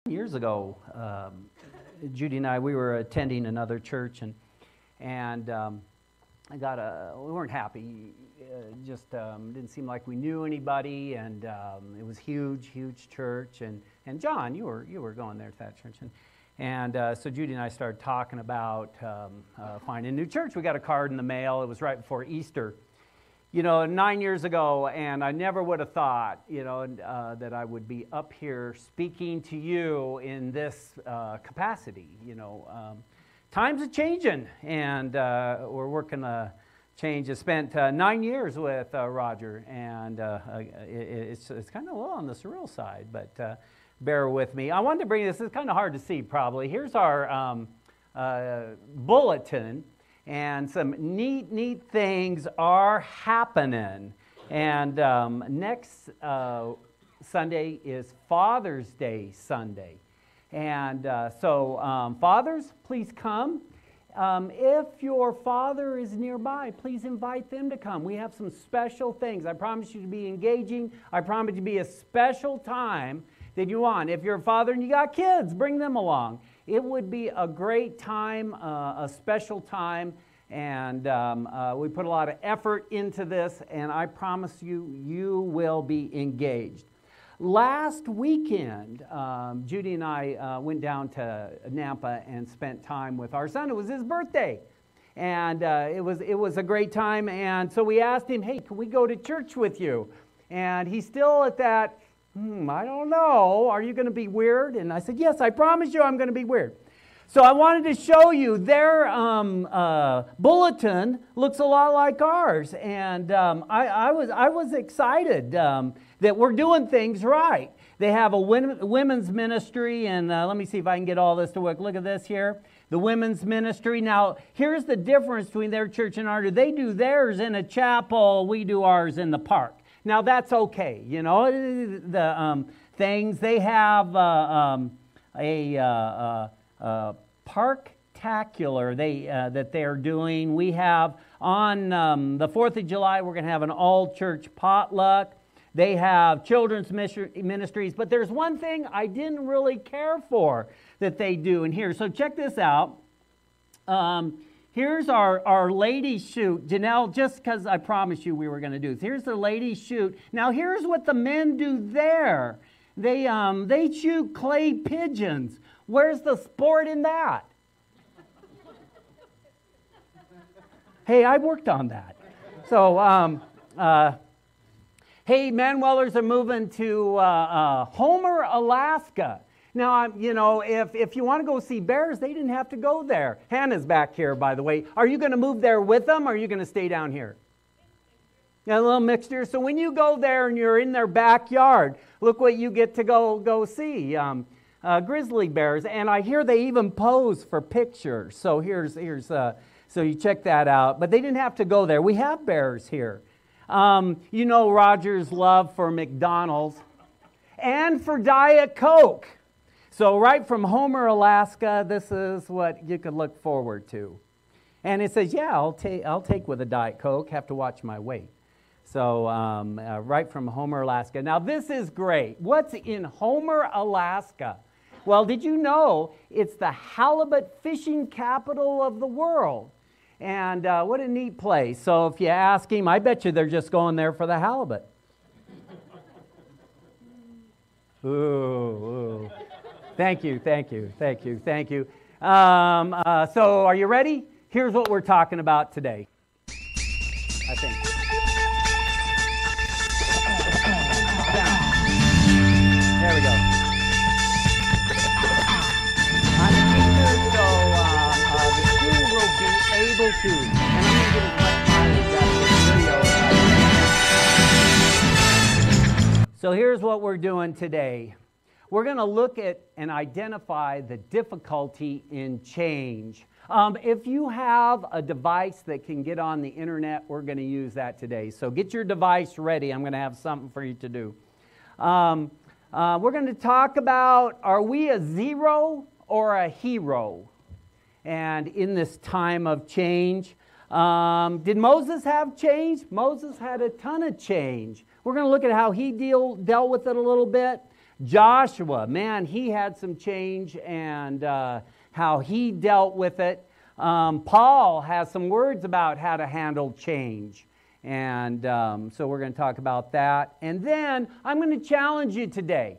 Years ago, Judy and I, we were attending another church, and we weren't happy. Just didn't seem like we knew anybody, and it was huge church. And John, you were going there to that church, and so Judy and I started talking about finding a new church. We got a card in the mail. It was right before Easter. 9 years ago, and I never would have thought, that I would be up here speaking to you in this capacity. Times are changing, and we're working a change. I spent 9 years with Roger, and it's kind of a little on the surreal side, but bear with me. I wanted to bring this. It's kind of hard to see, probably. Here's our bulletin. And some neat things are happening. And next Sunday is Father's Day Sunday. And so fathers, please come. If your father is nearby, please invite them to come. We have some special things. I promise you to be engaging. I promise you to be a special time that you want. If you're a father and you got kids, bring them along. It would be a great time, a special time, and we put a lot of effort into this, and I promise you, you will be engaged. Last weekend, Judy and I went down to Nampa and spent time with our son. It was his birthday, and it was a great time, and so we asked him, hey, can we go to church with you? And he's still at that, I don't know, are you going to be weird? And I said, yes, I promise you I'm going to be weird. So I wanted to show you their bulletin looks a lot like ours. And I was excited that we're doing things right. They have a women's ministry, and let me see if I can get all this to work. Look at this here. The women's ministry. Now, here's the difference between their church and ours. They do theirs in a chapel. We do ours in the park. Now, that's okay. The things, they have a parktacular that they're doing. We have on the 4th of July, we're going to have an all-church potluck. They have children's ministries, but there's one thing I didn't really care for that they do in here. So check this out. Here's our ladies' shoot. Janelle, just because I promised you we were going to do this. Here's the ladies' shoot. Now here's what the men do there. They shoot clay pigeons. Where's the sport in that? Hey, I worked on that. So, hey, Manuelers are moving to Homer, Alaska. Now, if you want to go see bears, they didn't have to go there. Hannah's back here, by the way. Are you going to move there with them, or are you going to stay down here? Yeah, a little mixture. So when you go there and you're in their backyard, look what you get to go see. Grizzly bears, and I hear they even pose for pictures. So so you check that out. But they didn't have to go there. We have bears here. Roger's love for McDonald's and for Diet Coke. So right from Homer, Alaska, this is what you could look forward to. And it says, yeah, I'll take with a Diet Coke. Have to watch my weight. So right from Homer, Alaska. Now this is great. What's in Homer, Alaska? Well, did you know it's the halibut fishing capital of the world? And what a neat place. So if you ask him, I bet you they're just going there for the halibut. Ooh. Thank you. So are you ready? Here's what we're talking about today, I think. There we go. I'm a teacher, so the school will be able to, and I'm going to get as much mileage out of this video. So here's what we're doing today. We're going to look at and identify the difficulty in change. If you have a device that can get on the internet, we're going to use that today. So get your device ready. I'm going to have something for you to do. We're going to talk about, are we a zero or a hero? And in this time of change, did Moses have change? Moses had a ton of change. We're going to look at how he dealt with it a little bit. Joshua, man, he had some change and how he dealt with it. Paul has some words about how to handle change. And so we're going to talk about that. And then I'm going to challenge you today.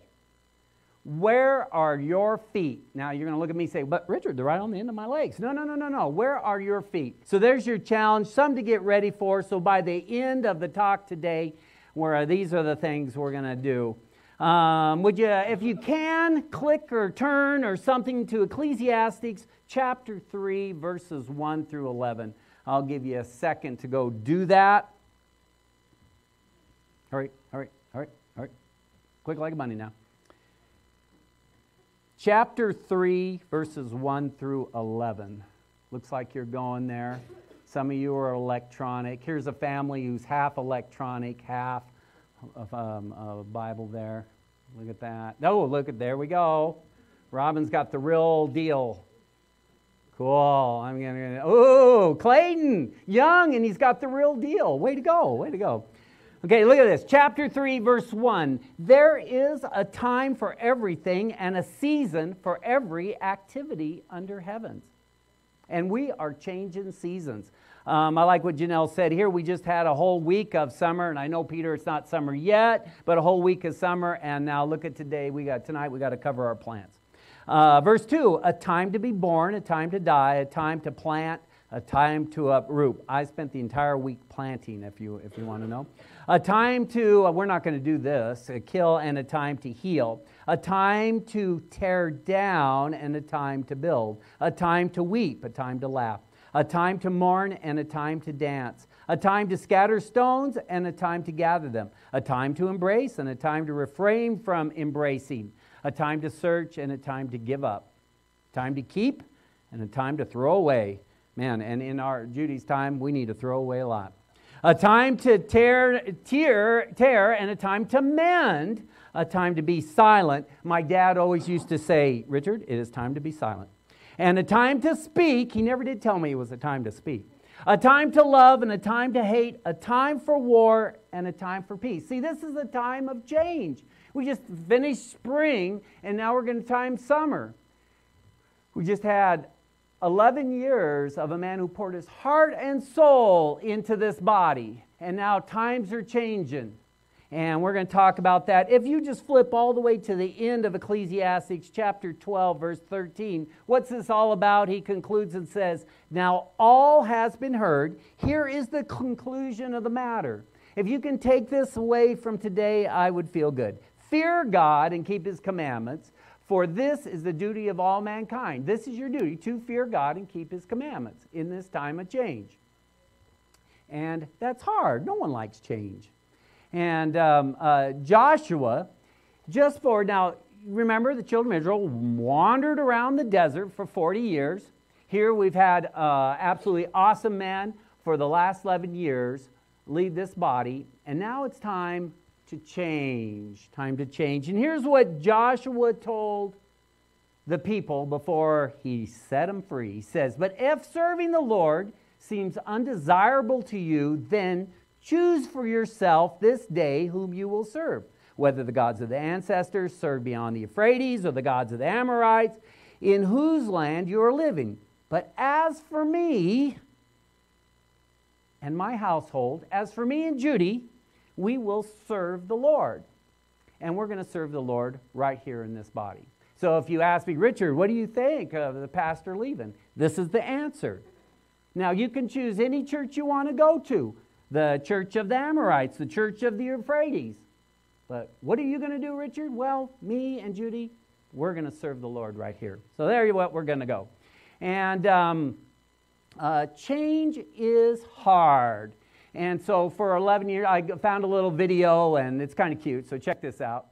Where are your feet? Now you're going to look at me and say, but Richard, they're right on the end of my legs. No. Where are your feet? So there's your challenge, something to get ready for. So by the end of the talk today, where these are the things we're going to do. Would you, if you can, click or turn or something to Ecclesiastes chapter 3, verses 1 through 11. I'll give you a second to go do that. Hurry. Quick like a bunny now. Chapter 3, verses 1 through 11. Looks like you're going there. Some of you are electronic. Here's a family who's half electronic, half of a Bible there. Look at that. Oh, look at, there we go. Robin's got the real deal. Cool. Oh, Clayton, young, and he's got the real deal. Way to go. Okay, look at this. Chapter 3, verse 1. There is a time for everything and a season for every activity under heavens. And we are changing seasons. I like what Janelle said here. We just had a whole week of summer, and I know, Peter, it's not summer yet, but a whole week of summer. And now look at today. Tonight we got to cover our plants. Verse 2, a time to be born, a time to die, a time to plant, a time to uproot. I spent the entire week planting, if you want to know. A time to, we're not going to do this, kill, and a time to heal. A time to tear down and a time to build. A time to weep, a time to laugh. A time to mourn and a time to dance. A time to scatter stones and a time to gather them. A time to embrace and a time to refrain from embracing. A time to search and a time to give up. Time to keep and a time to throw away. Man, and in our Judy's time, we need to throw away a lot. A time to tear, and a time to mend. A time to be silent. My dad always used to say, Richard, it is time to be silent. And a time to speak. He never did tell me it was a time to speak. A time to love and a time to hate. A time for war and a time for peace. See, this is a time of change. We just finished spring, and now we're going to time summer. We just had 11 years of a man who poured his heart and soul into this body. And now times are changing. And we're going to talk about that. If you just flip all the way to the end of Ecclesiastes chapter 12, verse 13, what's this all about? He concludes and says, now all has been heard. Here is the conclusion of the matter. If you can take this away from today, I would feel good. Fear God and keep His commandments, for this is the duty of all mankind. This is your duty, to fear God and keep His commandments in this time of change. And that's hard. No one likes change. And Joshua, now remember the children of Israel wandered around the desert for 40 years. Here we've had absolutely awesome men for the last 11 years lead this body. And now it's time to change. Time to change. And here's what Joshua told the people before he set them free. He says, but if serving the Lord seems undesirable to you, then choose for yourself this day whom you will serve, whether the gods of the ancestors served beyond the Euphrates or the gods of the Amorites, in whose land you are living. But as for me and my household, as for me and Judy, we will serve the Lord. And we're going to serve the Lord right here in this body. So if you ask me, Richard, what do you think of the pastor leaving? This is the answer. Now, you can choose any church you want to go to. The church of the Amorites, the church of the Euphrates. But what are you going to do, Richard? Well, me and Judy, we're going to serve the Lord right here. So there you what we're going to go. And change is hard. And so for 11 years, I found a little video, and it's kind of cute. So check this out.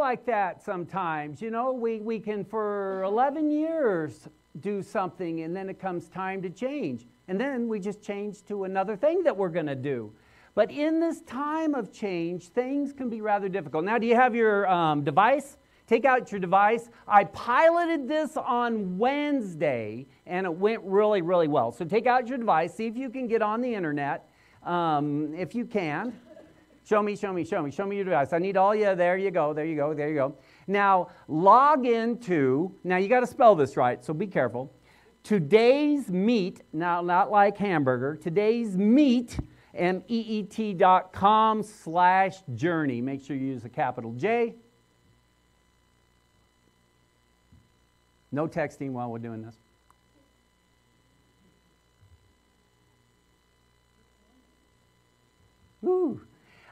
like that sometimes. You know, we can for 11 years do something, and then it comes time to change. And then we just change to another thing that we're going to do. But in this time of change, things can be rather difficult. Now, do you have your device? Take out your device. I piloted this on Wednesday, and it went really, really well. So take out your device. See if you can get on the internet. If you can. Show me your device. I need all you. There you go. Now, log into, now you got to spell this right, so be careful. Today's Meet, now not like hamburger, Today's Meet, meet.com/journey. Make sure you use a capital J. No texting while we're doing this. Woo.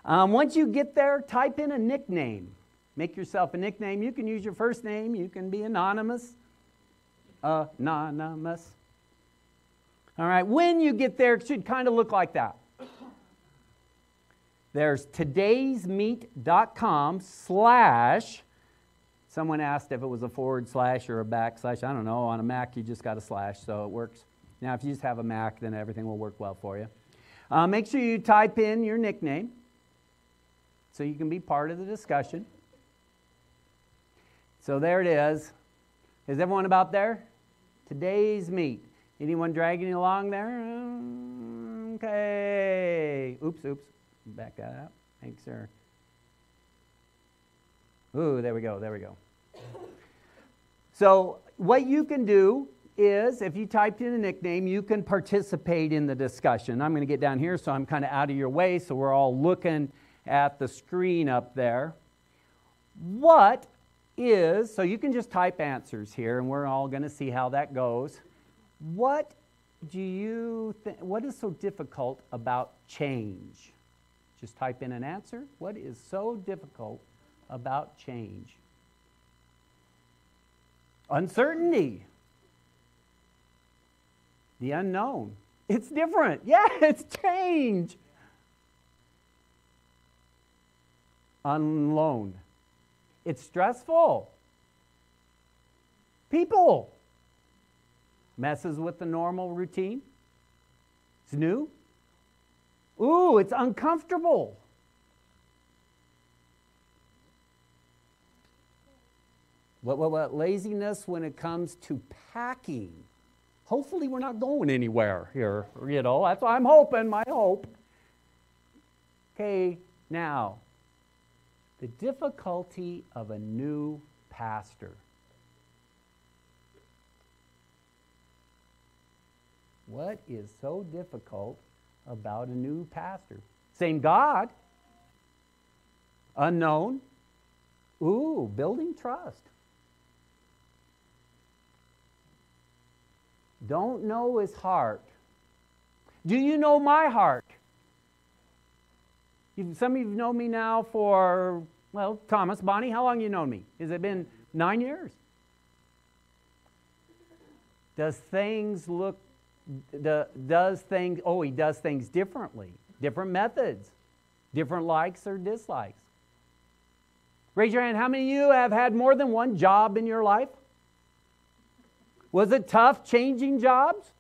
Once you get there, type in a nickname. Make yourself a nickname. You can use your first name. You can be anonymous. Anonymous. All right. When you get there, it should kind of look like that. There's todaysmeet.com/ someone asked if it was a / or a backslash. I don't know. On a Mac, you just got a slash, so it works. Now, if you just have a Mac, then everything will work well for you. Make sure you type in your nickname so you can be part of the discussion. So there it is. Is everyone about there? Today's Meet. Anyone dragging you along there? Okay. Oops. Back that up. Thanks, sir. Ooh, there we go. So what you can do is, if you typed in a nickname, you can participate in the discussion. I'm going to get down here so I'm kind of out of your way so we're all looking at the screen up there. So you can just type answers here and we're all going to see how that goes. What do you think, what is so difficult about change? Just type in an answer. What is so difficult about change? Uncertainty. The unknown. It's different. Yeah, it's change. Unknown. It's stressful. People. Messes with the normal routine. It's new. Ooh, it's uncomfortable. What laziness when it comes to packing. Hopefully we're not going anywhere here, you know. That's what I'm hoping, my hope. Okay, now, the difficulty of a new pastor. What is so difficult about a new pastor? Same God. Unknown. Ooh, building trust. Don't know his heart. Do you know my heart? Some of you know me now for, well, Thomas, Bonnie, how long you known me? Has it been 9 years? He does things differently. Different methods. Different likes or dislikes. Raise your hand. How many of you have had more than one job in your life? Was it tough changing jobs?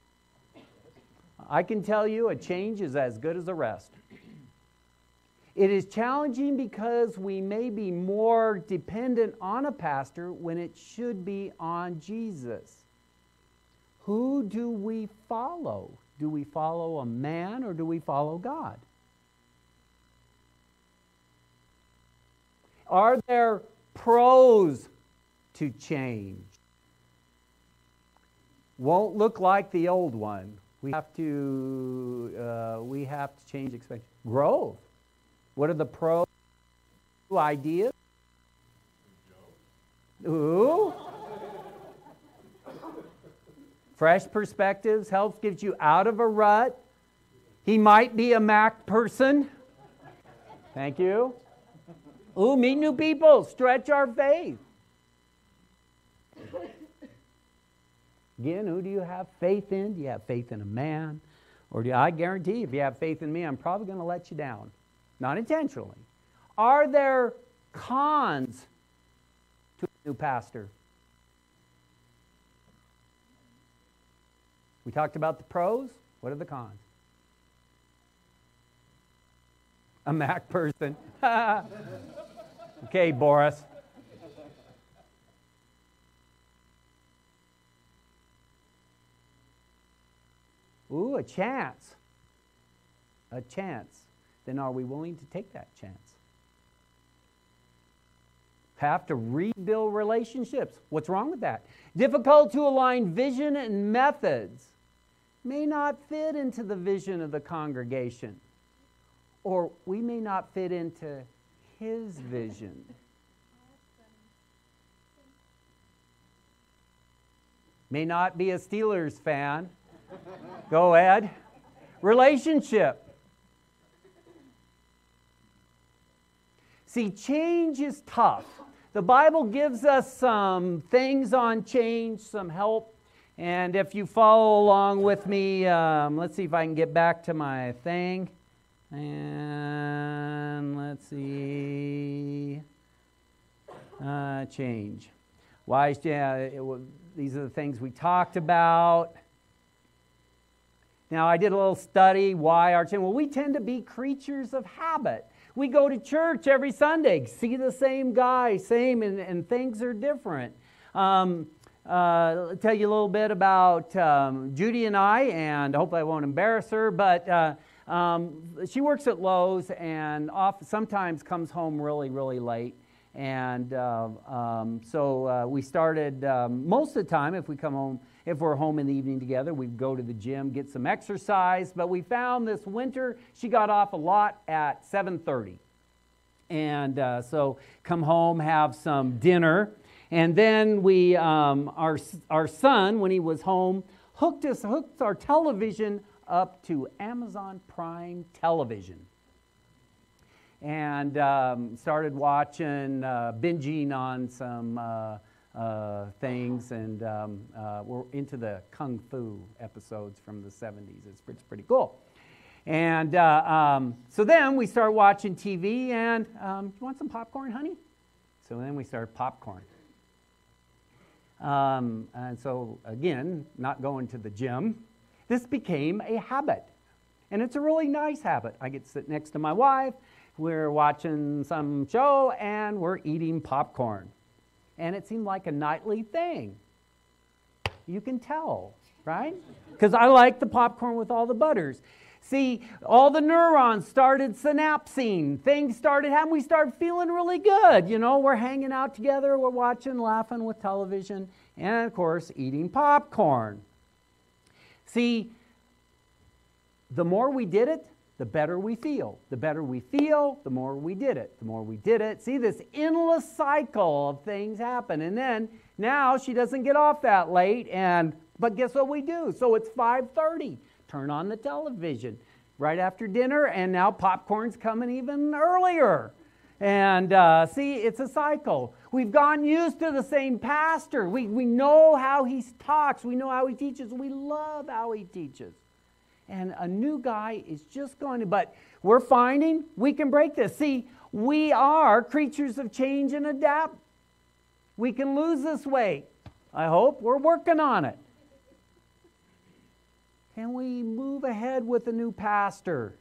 I can tell you a change is as good as the rest. It is challenging because we may be more dependent on a pastor when it should be on Jesus. Who do we follow? Do we follow a man or do we follow God? Are there pros to change? Won't look like the old one. We have to change expectations. Growth. What are the pros? Ideas? Ooh. Fresh perspectives helps, gives you out of a rut. He might be a Mac person. Thank you. Ooh, meet new people. Stretch our faith. Again, who do you have faith in? Do you have faith in a man? Or I guarantee if you have faith in me, I'm probably going to let you down. Not intentionally. Are there cons new pastor? We talked about the pros. What are the cons? A Mac person. Okay, Boris. Ooh, a chance. A chance. Then are we willing to take that chance? Have to rebuild relationships. What's wrong with that? Difficult to align vision and methods. May not fit into the vision of the congregation. Or we may not fit into his vision. May not be a Steelers fan. Go Ed. Relationship. See, change is tough. The Bible gives us some things on change, some help. And if you follow along with me, let's see if I can get back to my thing. And let's see. Change. Why? Yeah, these are the things we talked about. Now, I did a little study. Why our change? Well, we tend to be creatures of habit. We go to church every Sunday, see the same guy, and things are different. I'll tell you a little bit about Judy and I, and hopefully I won't embarrass her, but she works at Lowe's and sometimes comes home really, really late. And so we started, most of the time, if we're home in the evening together, we'd go to the gym, get some exercise. But we found this winter, she got off a lot at 7:30. And so come home, have some dinner. And then we, our son, when he was home, hooked our television up to Amazon Prime Television. And started watching, binging on some things, and we're into the Kung Fu episodes from the 70s. It's pretty cool. And so then we start watching TV, and you want some popcorn, honey? So then we started popcorn. And so, again, not going to the gym. This became a habit. And it's a really nice habit. I get to sit next to my wife. We're watching some show, and we're eating popcorn. And it seemed like a nightly thing. You can tell, right? Because I like the popcorn with all the butters. See, all the neurons started synapsing. Things started happening. We started feeling really good. You know, we're hanging out together. We're watching, laughing with television. And, of course, eating popcorn. See, the more we did it, the better we feel. The better we feel, the more we did it. The more we did it. See, this endless cycle of things happen. And then, now she doesn't get off that late. But guess what we do? So it's 5:30. Turn on the television right after dinner, and now popcorn's coming even earlier. And see, it's a cycle. We've gotten used to the same pastor. We know how he talks. We know how he teaches. We love how he teaches. And a new guy is just going to, but we're finding we can break this. See, we are creatures of change and adapt. We can lose this weight. I hope. We're working on it. Can we move ahead with a new pastor,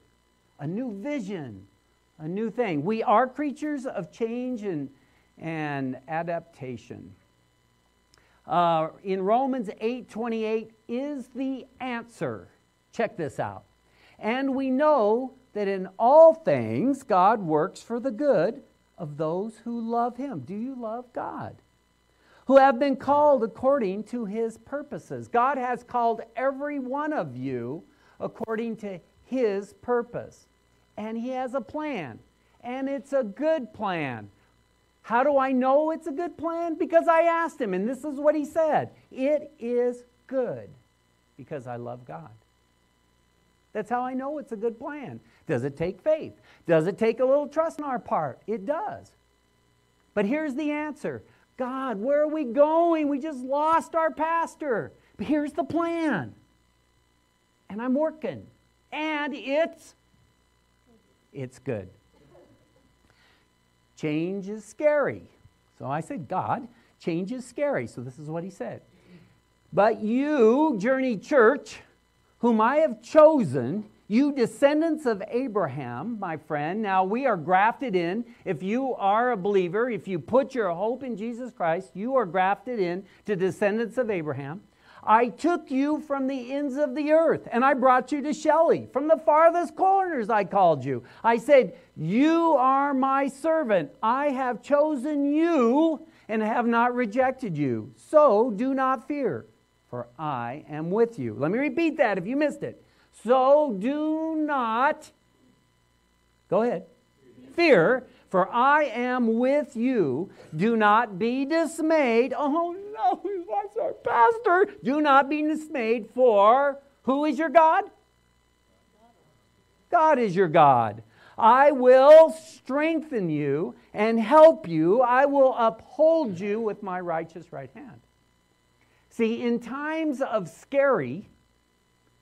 a new vision, a new thing? We are creatures of change and adaptation. In Romans 8:28 is the answer. Check this out. And we know that in all things God works for the good of those who love Him. Do you love God? Who have been called according to His purposes. God has called every one of you according to His purpose. And He has a plan. And it's a good plan. How do I know it's a good plan? Because I asked Him, and this is what He said. It is good because I love God. That's how I know it's a good plan. Does it take faith? Does it take a little trust on our part? It does. But here's the answer. God, where are we going? We just lost our pastor. But here's the plan. And I'm working. And it's good. Change is scary. So I said, God, Change is scary, so this is what he said. But you, Journey Church, whom I have chosen, you descendants of Abraham, my friend, now we are grafted in. If you are a believer, if you put your hope in Jesus Christ, you are grafted in to descendants of Abraham. I took you from the ends of the earth, and I brought you to Shelley. From the farthest corners I called you. I said, you are my servant. I have chosen you and have not rejected you. So do not fear, for I am with you. Let me repeat that if you missed it. So do not, go ahead, fear, for I am with you. Do not be dismayed. Oh no, that's our pastor. Do not be dismayed, for who is your God? God is your God. I will strengthen you and help you. I will uphold you with my righteous right hand. See, in times of scary,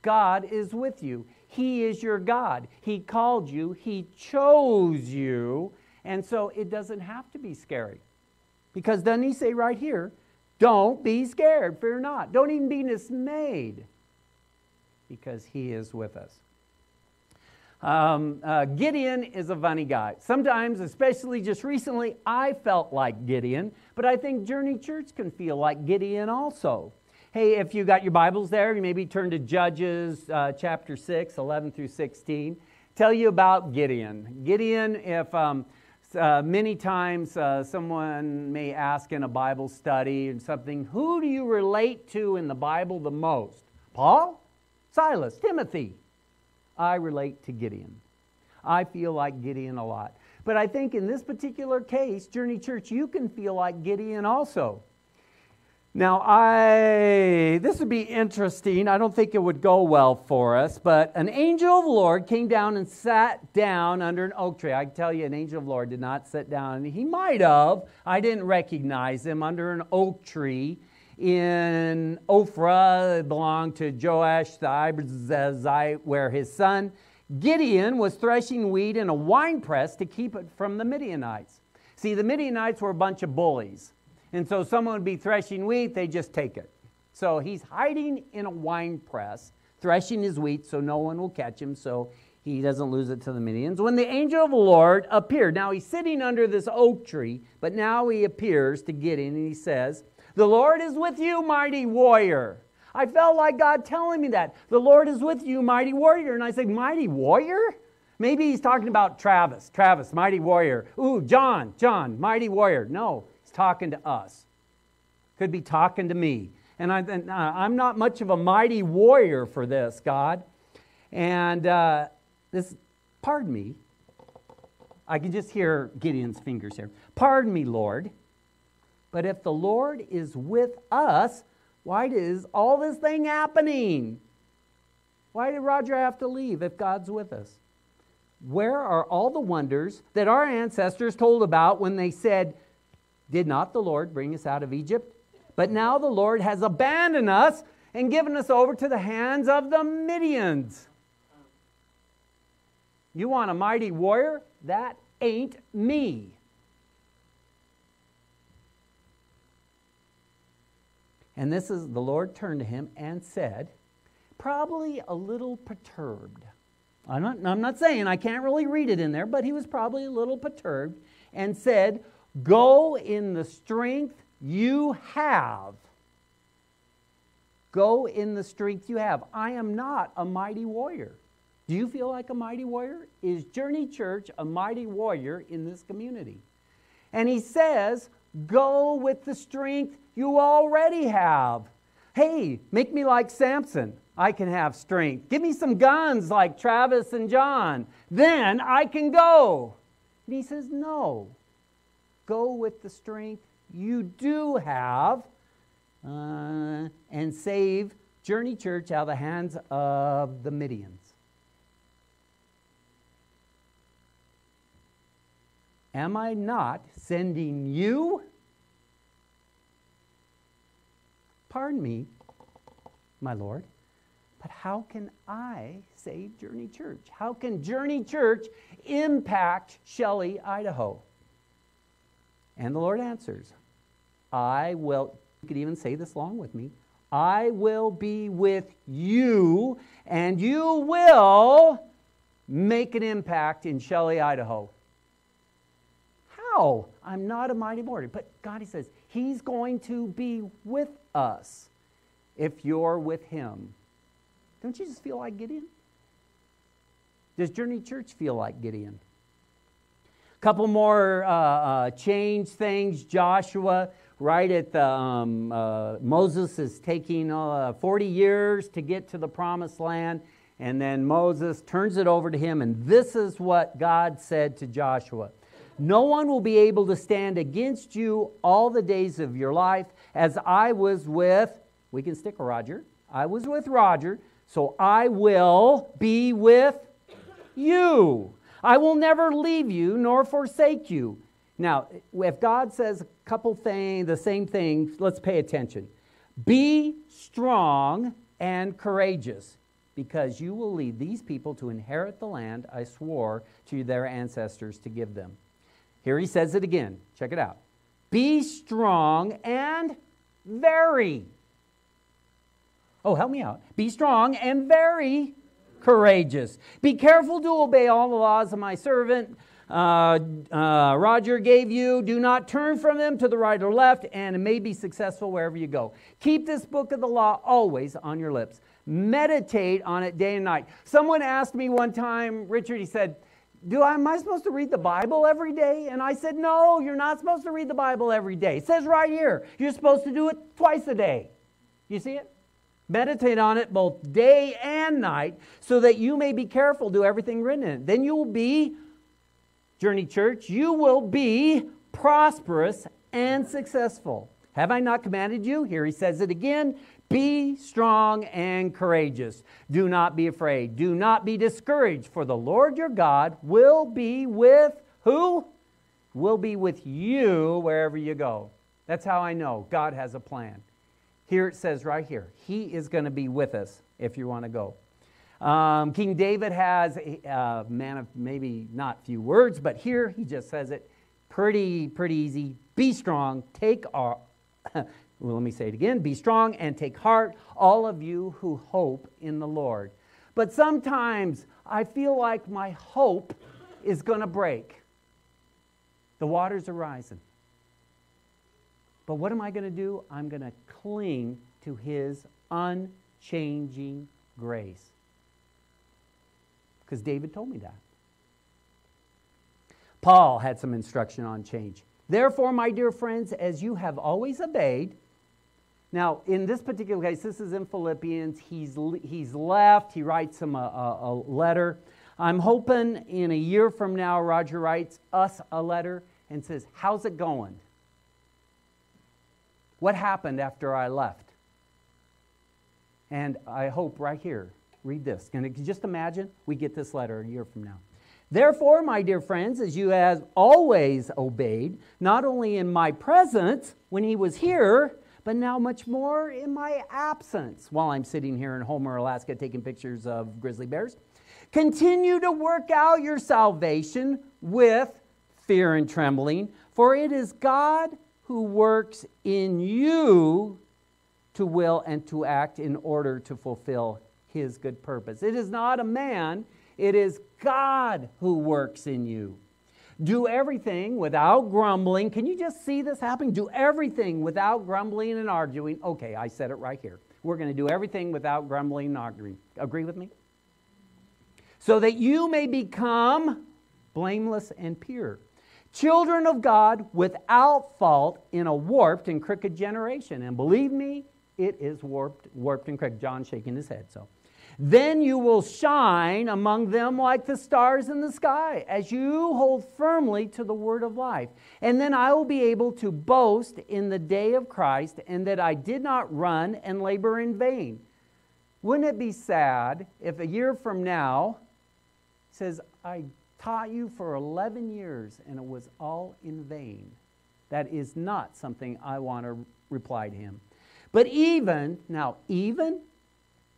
God is with you. He is your God. He called you. He chose you. And so it doesn't have to be scary. Because doesn't he say right here, don't be scared, fear not. Don't even be dismayed. Because he is with us. Gideon is a funny guy. Sometimes, especially just recently, I felt like Gideon. But I think Journey Church can feel like Gideon also. Hey, if you got your Bibles there, you maybe turn to Judges chapter 6, 11 through 16. Tell you about Gideon. Gideon, if many times someone may ask in a Bible study and something, who do you relate to in the Bible the most? Paul? Silas? Timothy? I relate to Gideon. I feel like Gideon a lot. But I think in this particular case, Journey Church, you can feel like Gideon also. Now, this would be interesting. I don't think it would go well for us, but an angel of the Lord came down and sat down under an oak tree. I can tell you, an angel of the Lord did not sit down. He might have. I didn't recognize him under an oak tree in Ophrah. It belonged to Joash the Abiezrite, where his son Gideon was threshing wheat in a winepress to keep it from the Midianites. See, the Midianites were a bunch of bullies. And so someone would be threshing wheat, they just take it. So he's hiding in a wine press, threshing his wheat so no one will catch him, so he doesn't lose it to the Midians. When the angel of the Lord appeared, now he's sitting under this oak tree, but now he appears to Gideon and he says, the Lord is with you, mighty warrior. I felt like God telling me that. The Lord is with you, mighty warrior. And I said, mighty warrior? Maybe he's talking about Travis, mighty warrior. Ooh, John, mighty warrior. No. Talking to us. Could be talking to me. And I'm not much of a mighty warrior for this, God. And pardon me. I can just hear Gideon's fingers here. Pardon me, Lord. But if the Lord is with us, why is all this thing happening? Why did Roger have to leave if God's with us? Where are all the wonders that our ancestors told about when they said, did not the Lord bring us out of Egypt? But now the Lord has abandoned us and given us over to the hands of the Midians. You want a mighty warrior? That ain't me. And this is, the Lord turned to him and said, probably a little perturbed. I'm not saying, I can't really read it in there, but he was probably a little perturbed and said, go in the strength you have. Go in the strength you have. I am not a mighty warrior. Do you feel like a mighty warrior? Is Journey Church a mighty warrior in this community? And he says, go with the strength you already have. Hey, make me like Samson. I can have strength. Give me some guns like Travis and John. Then I can go. And he says, no. Go with the strength you do have and save Journey Church out of the hands of the Midians. Am I not sending you? Pardon me, my Lord, but how can I save Journey Church? How can Journey Church impact Shelley, Idaho? And the Lord answers, I will, you could even say this along with me, I will be with you, and you will make an impact in Shelley, Idaho. How? I'm not a mighty mortar. But God, he says, he's going to be with us if you're with him. Don't you just feel like Gideon? Does Journey Church feel like Gideon? A couple more change things. Joshua, right at the, Moses is taking 40 years to get to the promised land. And then Moses turns it over to him. And this is what God said to Joshua. No one will be able to stand against you all the days of your life, as I was with, we can stick Roger. I was with Roger, so I will be with you. I will never leave you nor forsake you. Now, if God says a couple things, the same thing, let's pay attention. Be strong and courageous, because you will lead these people to inherit the land I swore to their ancestors to give them. Here he says it again. Check it out. Be strong and very. Oh, help me out. Be strong and very courageous. Be careful to obey all the laws of my servant Roger gave you. Do not turn from them to the right or left, and it may be successful wherever you go. Keep this book of the law always on your lips. Meditate on it day and night. Someone asked me one time, Richard, he said, am I supposed to read the Bible every day? And I said, no, you're not supposed to read the Bible every day. It says right here, you're supposed to do it twice a day. You see it? Meditate on it both day and night, so that you may be careful, do everything written in it. Then you will be, Journey Church, you will be prosperous and successful. Have I not commanded you? Here he says it again. Be strong and courageous. Do not be afraid. Do not be discouraged, for the Lord your God will be with who? Will be with you wherever you go. That's how I know God has a plan. Here it says right here, he is going to be with us if you want to go. King David has a man of maybe not few words, but here he just says it pretty easy. Be strong, take our... Well, let me say it again. Be strong and take heart, all of you who hope in the Lord. But sometimes I feel like my hope is going to break. The waters are rising. But what am I going to do? I'm going to cling to his unchanging grace. Because David told me that. Paul had some instruction on change. Therefore, my dear friends, as you have always obeyed. Now, in this particular case, this is in Philippians. He's left. He writes him a letter. I'm hoping in a year from now, Roger writes us a letter and says, how's it going? What happened after I left? And I hope right here, read this. Can you just imagine we get this letter a year from now? Therefore, my dear friends, as you have always obeyed, not only in my presence when he was here, but now much more in my absence, while I'm sitting here in Homer, Alaska, taking pictures of grizzly bears. Continue to work out your salvation with fear and trembling, for it is God who works in you to will and to act in order to fulfill his good purpose. It is not a man, it is God who works in you. Do everything without grumbling. Can you just see this happening? Do everything without grumbling and arguing. Okay, I said it right here. We're going to do everything without grumbling and arguing. Agree with me? So that you may become blameless and pure, children of God without fault in a warped and crooked generation. And believe me, it is warped and crooked. John's shaking his head, so. Then you will shine among them like the stars in the sky, as you hold firmly to the word of life. And then I will be able to boast in the day of Christ, and that I did not run and labor in vain. Wouldn't it be sad if a year from now it says, I taught you for 11 years and it was all in vain? That is not something I want to reply to him. But even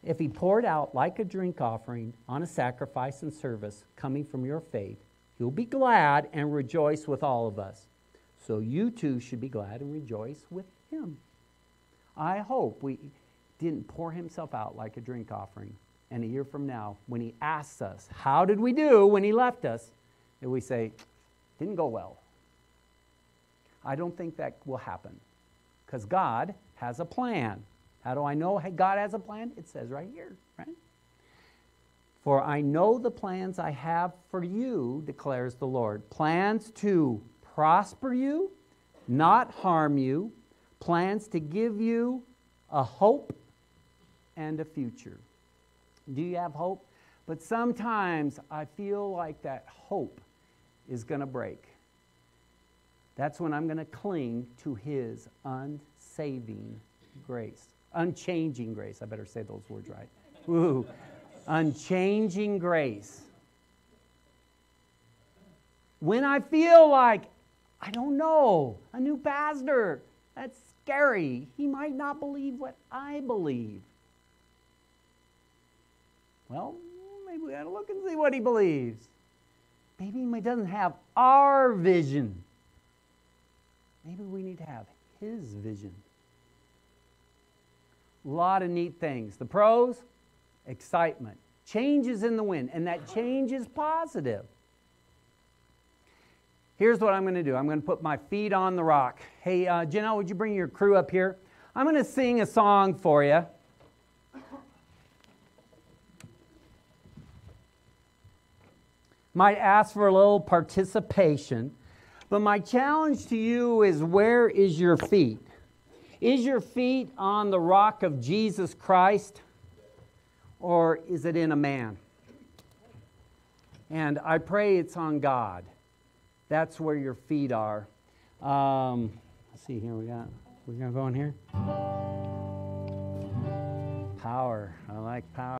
if he poured out like a drink offering on a sacrifice and service coming from your faith, you'll be glad and rejoice with all of us. So you too should be glad and rejoice with him. I hope we didn't pour himself out like a drink offering. And a year from now, when he asks us, how did we do when he left us? And we say, didn't go well. I don't think that will happen. Because God has a plan. How do I know God has a plan? It says right here, right? For I know the plans I have for you, declares the Lord. Plans to prosper you, not harm you. Plans to give you a hope and a future. Do you have hope? But sometimes I feel like that hope is going to break. That's when I'm going to cling to his unsaving grace. Unchanging grace. I better say those words right. Woo. Unchanging grace. When I feel like, I don't know, a new pastor, that's scary. He might not believe what I believe. Well, maybe we ought to look and see what he believes. Maybe he doesn't have our vision. Maybe we need to have his vision. A lot of neat things. The pros, excitement. Changes in the wind, and that change is positive. Here's what I'm going to do. I'm going to put my feet on the rock. Hey, Janelle, would you bring your crew up here? I'm going to sing a song for you. Might ask for a little participation. But my challenge to you is, where is your feet? Is your feet on the rock of Jesus Christ, or is it in a man? And I pray it's on God. That's where your feet are. Let's see here, we're going to go in here. Power. I like power.